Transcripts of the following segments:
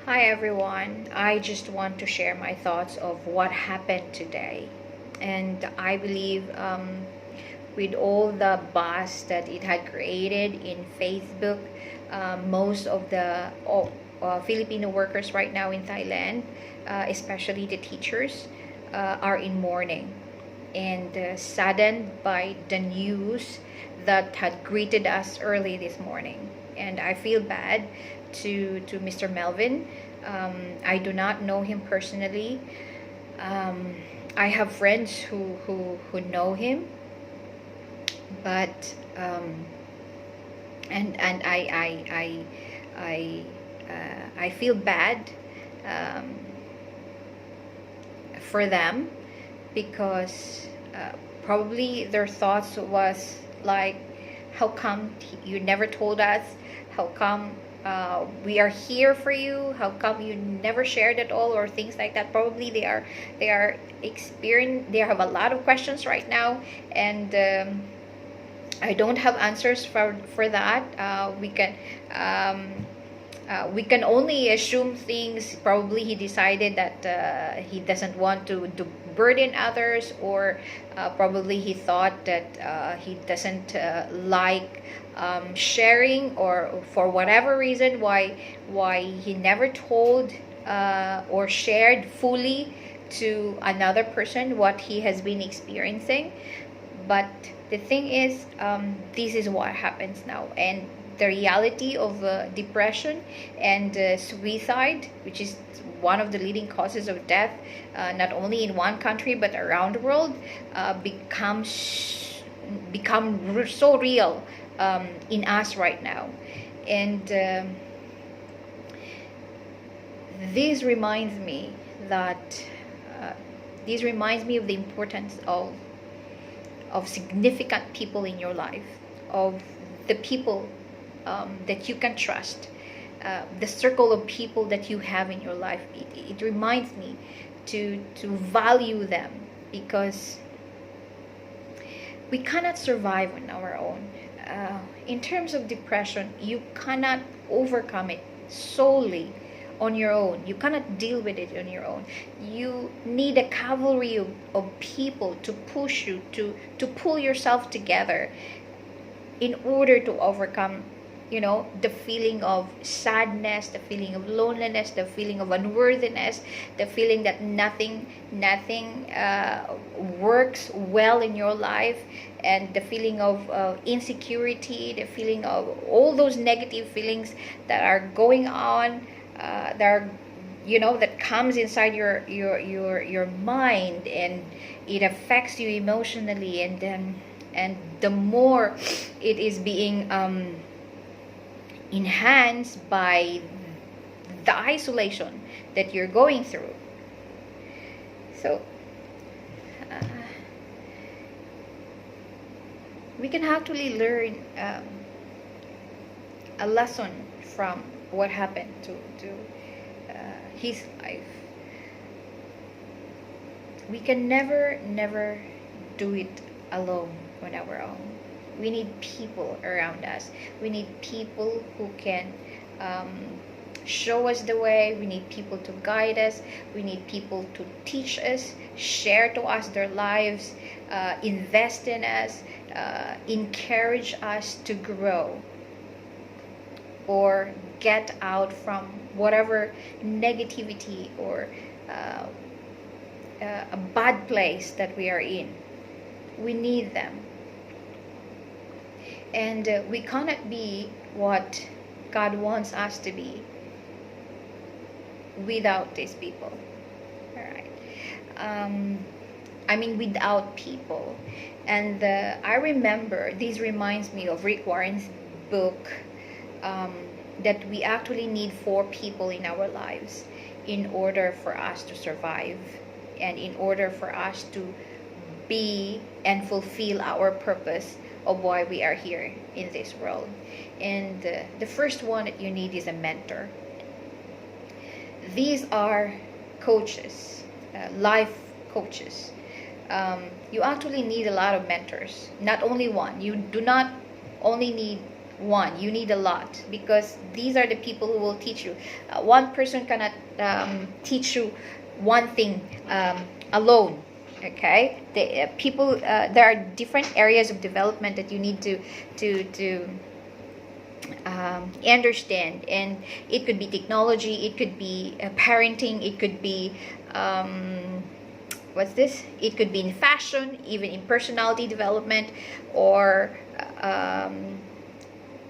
Hi everyone. I just want to share my thoughts of what happened today. And I believe with all the buzz that it had created in Facebook, most of the Filipino workers right now in Thailand, especially the teachers, are in mourning and saddened by the news that had greeted us early this morning. And I feel bad to Mr. Melvin. I do not know him personally. Um, I have friends who know him, but and I feel bad um, for them because probably their thoughts was like, how come you never told us? How come we are here for you? How come you never shared at all, or things like that? Probably they are they have a lot of questions right now, and I don't have answers for that. We can only assume things. Probably he decided that he doesn't want to burden others, or probably he thought that he doesn't like sharing, or for whatever reason why he never told or shared fully to another person what he has been experiencing. But the thing is, this is what happens now, and the reality of depression and suicide, which is one of the leading causes of death, not only in one country but around the world, become so real in us right now. And this reminds me that this reminds me of the importance of significant people in your life, of the people that you can trust, the circle of people that you have in your life. It reminds me to value them, because we cannot survive on our own. In terms of depression, you cannot overcome it solely on your own. You cannot deal with it on your own. You need a cavalry of people to push you, to pull yourself together in order to overcome, the feeling of sadness, the feeling of loneliness, the feeling of unworthiness, the feeling that nothing works well in your life, and the feeling of insecurity, the feeling of all those negative feelings that are going on, that are, that comes inside your mind, and it affects you emotionally. And the more it is being enhanced by the isolation that you're going through. So uh, we can actually learn a lesson from what happened to his life. We can never do it alone on our own. We need people around us. We need people who can show us the way. We need people to guide us. We need people to teach us, share to us their lives, invest in us, encourage us to grow, or get out from whatever negativity or a bad place that we are in. We need them. And we cannot be what God wants us to be without these people. All right. Without people. And I remember, this reminds me of Rick Warren's book, that we actually need 4 people in our lives in order for us to survive, and in order for us to be and fulfill our purpose of why we are here in this world. And the first one that you need is a mentor. These are coaches, life coaches. You actually need a lot of mentors, not only one. You do not only need one, you need a lot, because these are the people who will teach you. One person cannot teach you one thing alone. Okay, the people, there are different areas of development that you need to understand, and it could be technology, it could be parenting, it could be what's this, it could be in fashion, even in personality development, or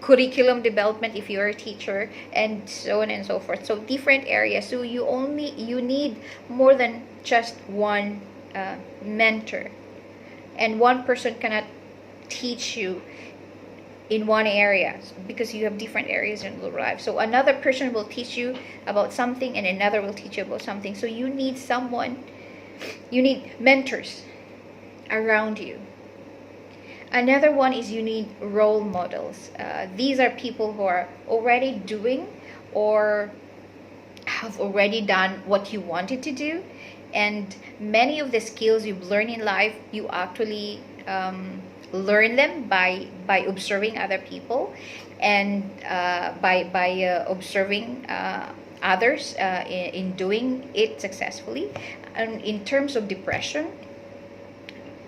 curriculum development if you're a teacher, and so on and so forth. So different areas. So you need more than just one mentor, and one person cannot teach you in one area, because you have different areas in your life. So another person will teach you about something, and another will teach you about something. So you need someone, you need mentors around you. Another one is you need role models. These are people who are already doing or have already done what you wanted to do, and many of the skills you've learned in life, you actually learn them by observing other people, and by observing others in doing it successfully. And in terms of depression,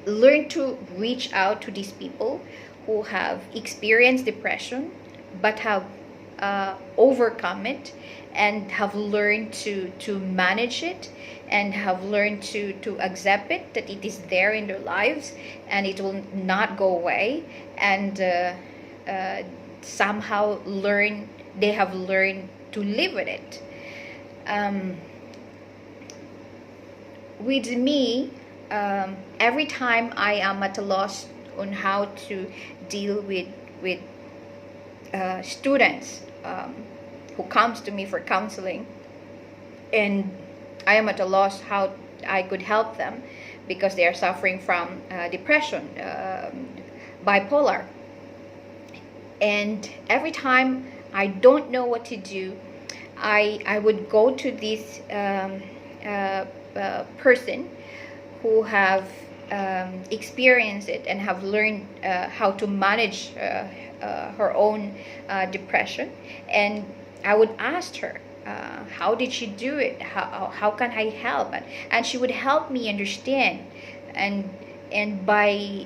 learn to reach out to these people who have experienced depression but have overcome it, and have learned to manage it, and have learned to accept it, that it is there in their lives and it will not go away, and somehow they have learned to live with it. With me, every time I am at a loss on how to deal with students who comes to me for counseling, and I am at a loss how I could help them because they are suffering from depression, bipolar, and every time I don't know what to do, I would go to this person who have experienced it and have learned how to manage her own depression, and I would ask her, how did she do it? How can I help? And she would help me understand, and by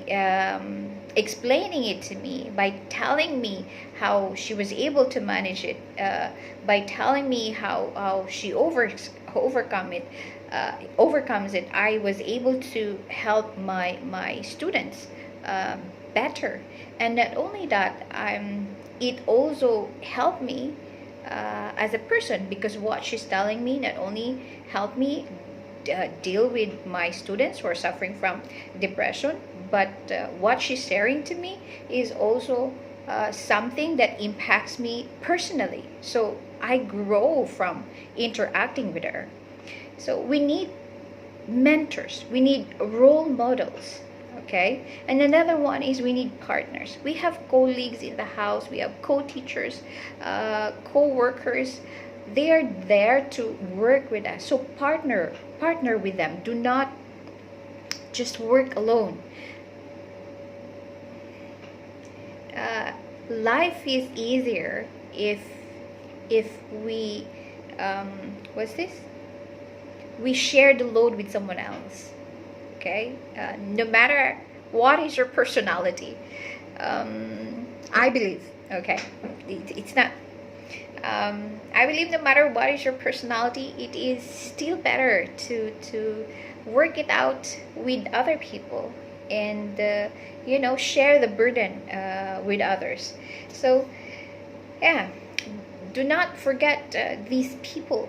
explaining it to me, by telling me how she was able to manage it, by telling me how she overcomes it, I was able to help my students better. And not only that, it also helped me as a person, because what she's telling me not only helped me deal with my students who are suffering from depression, but what she's sharing to me is also something that impacts me personally. So I grow from interacting with her. So we need mentors, we need role models. Okay, and another one is we need partners. We have colleagues in the house, we have co-teachers, co-workers. They are there to work with us. So partner with them. Do not just work alone. Life is easier if we we share the load with someone else. Okay, no matter what is your personality, I believe, okay, it's not, I believe no matter what is your personality, it is still better to work it out with other people, and share the burden with others. So yeah, do not forget these people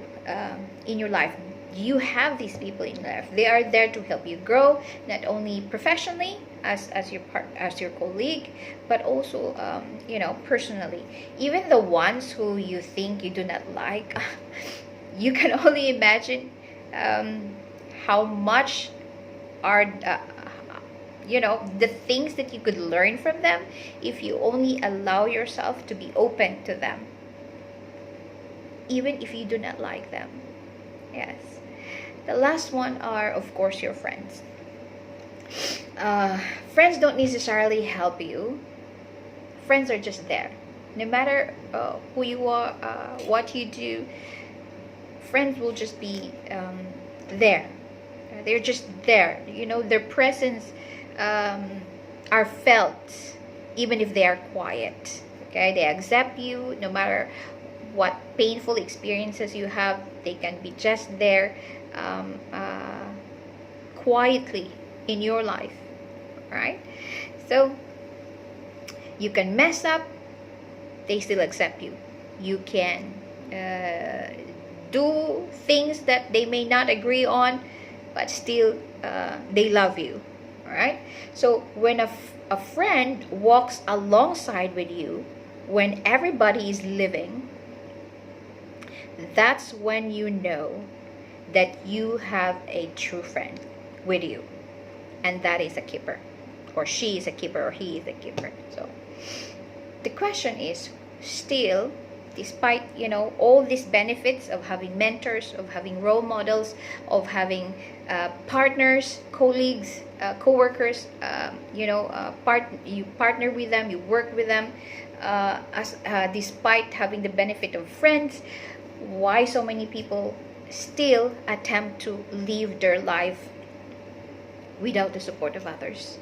in your life. You have these people in life. They are there to help you grow, not only professionally as your colleague, but also personally. Even the ones who you think you do not like, you can only imagine how much are the things that you could learn from them if you only allow yourself to be open to them, even if you do not like them. Yes. The last one are, of course, your friends. Friends don't necessarily help you. Friends are just there. No matter who you are, what you do, friends will just be there. They're just there. Their presence are felt even if they are quiet. Okay, they accept you no matter what painful experiences you have. They can be just there quietly in your life, right? So you can mess up, they still accept you. You can do things that they may not agree on, but still they love you. All right. So when a friend walks alongside with you when everybody is living, that's when you know that you have a true friend with you, and that is a keeper, or she is a keeper, or he is a keeper. So the question is still, despite all these benefits of having mentors, of having role models, of having partners, colleagues, co-workers, you partner with them, you work with them, despite having the benefit of friends, why so many people still attempt to live their life without the support of others?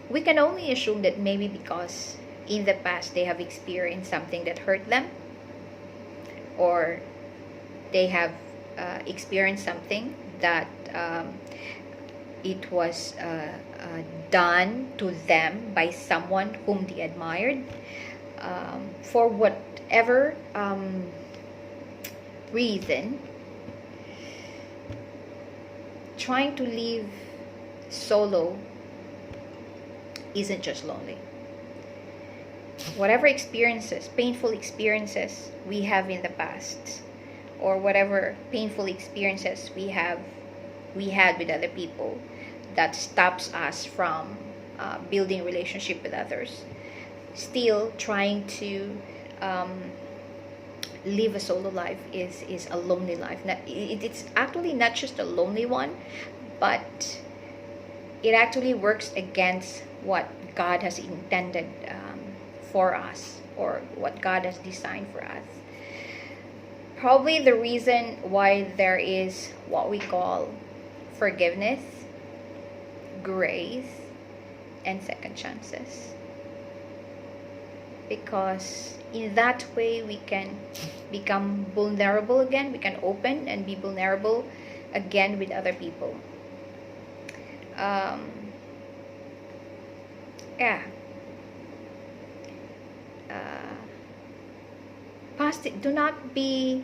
We can only assume that maybe because in the past they have experienced something that hurt them, or they have experienced something that it was done to them by someone whom they admired, for whatever reason. Trying to live solo isn't just lonely. Whatever experiences, painful experiences we have in the past, or whatever painful experiences we had with other people, that stops us from building relationship with others, still trying to live a solo life is a lonely life. It's actually not just a lonely one, but it actually works against what God has intended for us, or what God has designed for us. Probably the reason why there is what we call forgiveness, grace, and second chances. Because in that way we can become vulnerable again. We can open and be vulnerable again with other people. Do not be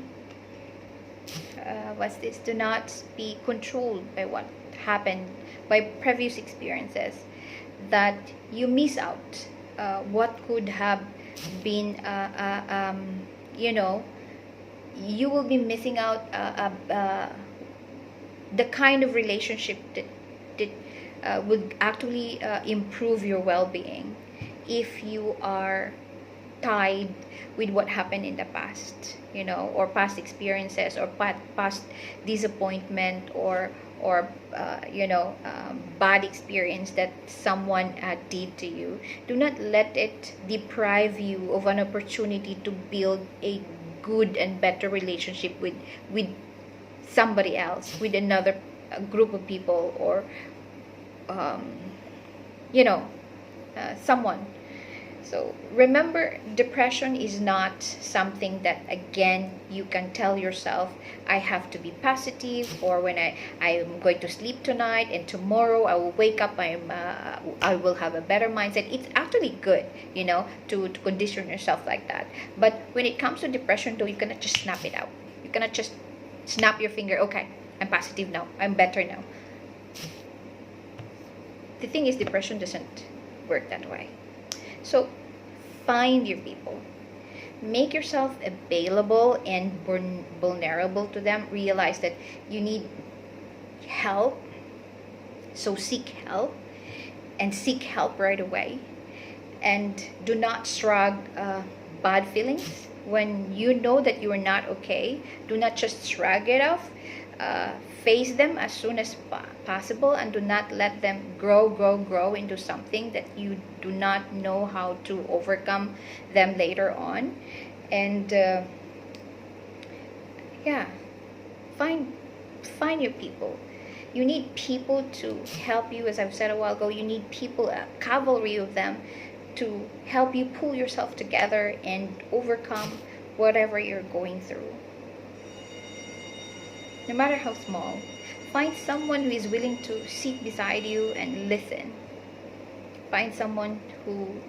do not be controlled by what happened, by previous experiences, that you miss out what could have been you will be missing out the kind of relationship that would actually improve your well-being if you are tied with what happened in the past, or past experiences, or past disappointment, or bad experience that someone did to you. Do not let it deprive you of an opportunity to build a good and better relationship with somebody else, with another group of people, or someone. So remember, depression is not something that, again, you can tell yourself, I have to be positive, or when I'm going to sleep tonight and tomorrow I will wake up, I will have a better mindset. It's actually good, to condition yourself like that. But when it comes to depression, though, you cannot just snap it out. You cannot just snap your finger, okay, I'm positive now, I'm better now. The thing is, depression doesn't work that way. So find your people. Make yourself available and vulnerable to them. Realize that you need help. So seek help, and seek help right away. And do not shrug bad feelings. When you know that you are not okay, do not just shrug it off. face them as soon as possible, and do not let them grow into something that you do not know how to overcome them later on. And yeah, find your people. You need people to help you. As I've said a while ago, you need people, a cavalry of them, to help you pull yourself together and overcome whatever you're going through. No matter how small, find someone who is willing to sit beside you and listen. Find someone who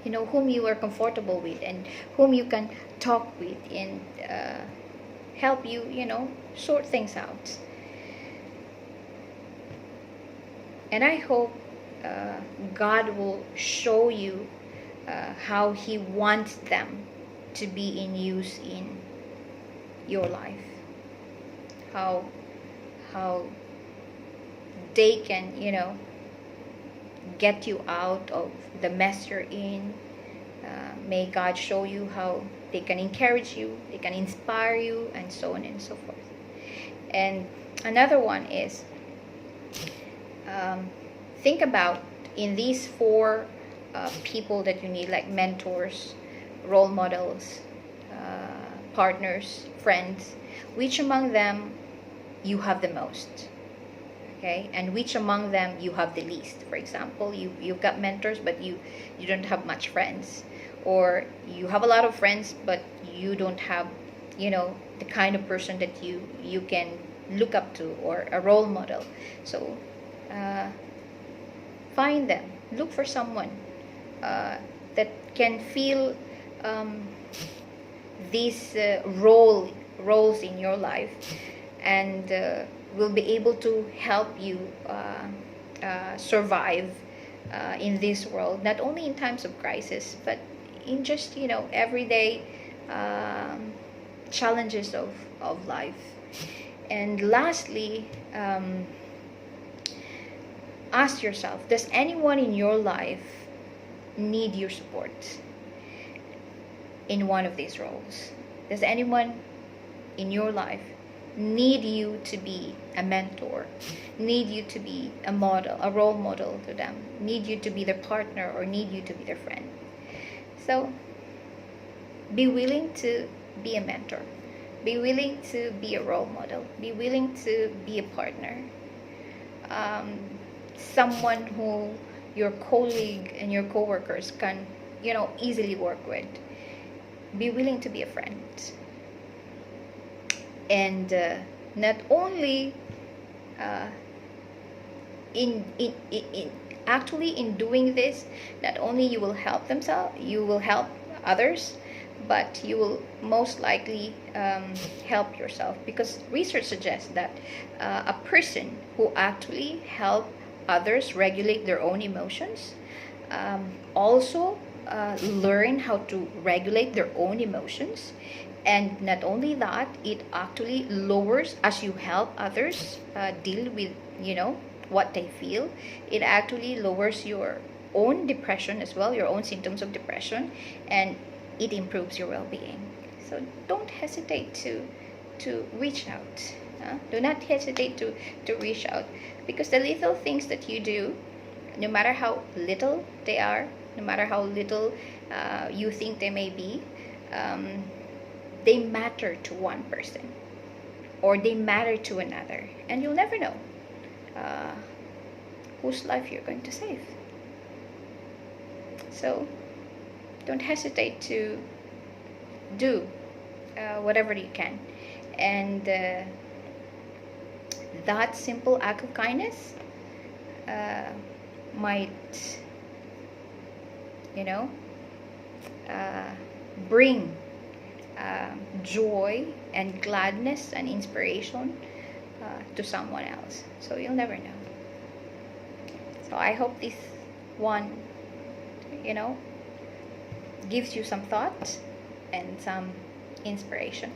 you know, whom you are comfortable with and whom you can talk with, and help you, you know, sort things out. And I hope God will show you how He wants them to be in use in your life. How they can, you know, get you out of the mess you're in. May God show you how they can encourage you, they can inspire you, and so on and so forth. And another one is, think about, in these four people that you need, like mentors, role models, partners, friends, which among them you have the most, okay, and which among them you have the least. For example, you've got mentors, but you don't have much friends, or you have a lot of friends, but you don't have, you know, the kind of person that you can look up to, or a role model. So find them, look for someone that can feel these roles in your life, and will be able to help you survive in this world, not only in times of crisis, but in just, you know, everyday challenges of life. And lastly, ask yourself, does anyone in your life need your support in one of these roles? Does anyone in your life need you to be a mentor, need you to be a model, a role model to them, need you to be their partner, or need you to be their friend? So be willing to be a mentor, be willing to be a role model, be willing to be a partner, someone who your colleague and your coworkers can, you know, easily work with. Be willing to be a friend. And not only in doing this, not only you will help themselves, you will help others, but you will most likely help yourself, because research suggests that a person who actually help others regulate their own emotions also learn how to regulate their own emotions. And not only that, it actually lowers, as you help others deal with, you know, what they feel, it actually lowers your own depression as well, your own symptoms of depression, and it improves your well-being. So don't hesitate to reach out. Do not hesitate to reach out, because the little things that you do, no matter how little they are, no matter how little you think they may be, they matter to one person, or they matter to another, and you'll never know whose life you're going to save. So don't hesitate to do whatever you can, and that simple act of kindness might, you know, bring joy and gladness and inspiration to someone else. So you'll never know. So I hope this one, you know, gives you some thought and some inspiration.